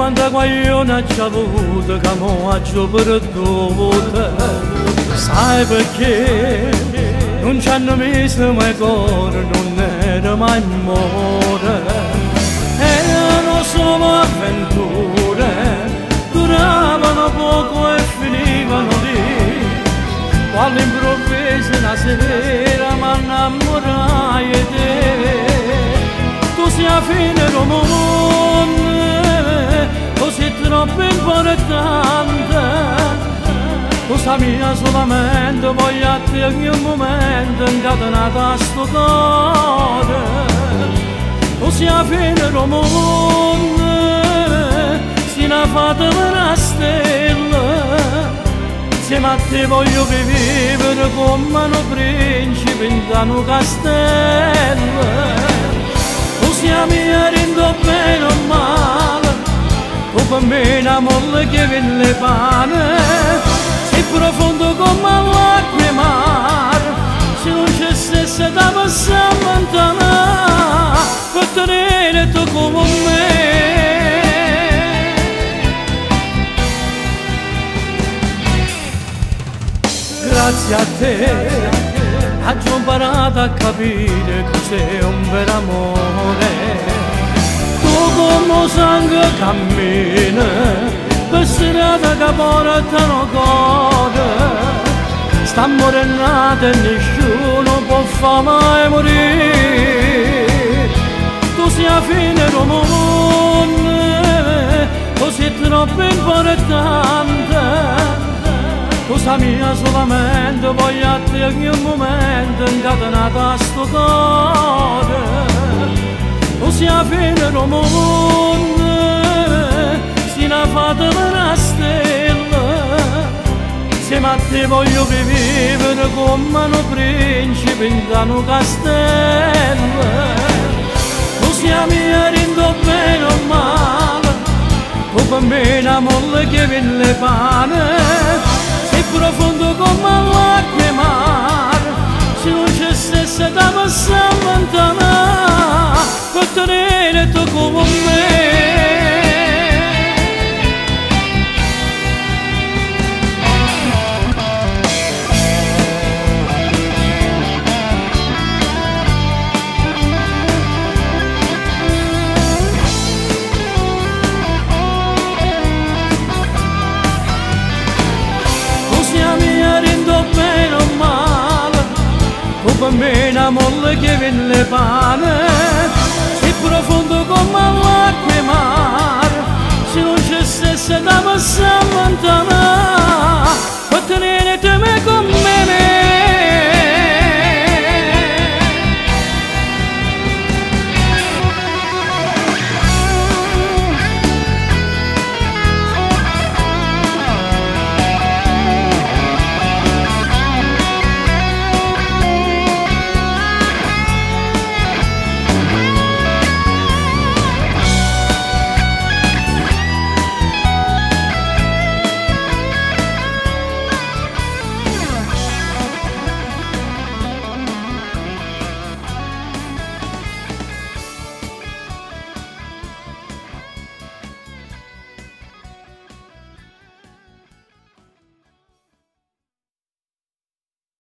tanta guagliona ci ha avuto che mo ha giù perduta. Sai perché non ci hanno messo mai cuore, non era mai amore. Erano solo avventure, duravano poco e finivano lì. Quando improvviso una sera mi innamorai di te. Tu sei la fine del mondo, così troppo importante. Cosa mia solamente voglio a te ogni momento incatenato a sto cuore. Tu sei la fine del mondo, sei una fata per una stella. Insieme a te voglio vivere come un principe in un castello. Tu sei la mia rendo bene o male, tu per me una molla che viene le pane. Sei profondo come l'acqua e mare, se non c'è stessa da passare lontana, per tenere tu come me. Grazie a te ho imparato a capire cos'è un vero amore. Tu come sangue cammina per strada che portano cuore. Sta morendo e nessuno può far mai morire. Tu sei la fine del mondo, così troppo importante. Cosa mia solamente voglio a te ogni momento incatenato a sto cuore. Tu sei la fine del mondo, sei una fata per una stella. Insieme a te voglio vivere come un principe in un castello. Tu sei la mia rendo bene o male, tu per me una molla che viene le pane. Profondo come l'acqua e mare, se non c'è stessa da passare lontana, per tenere tu come me. Per me una molla che viene le pane.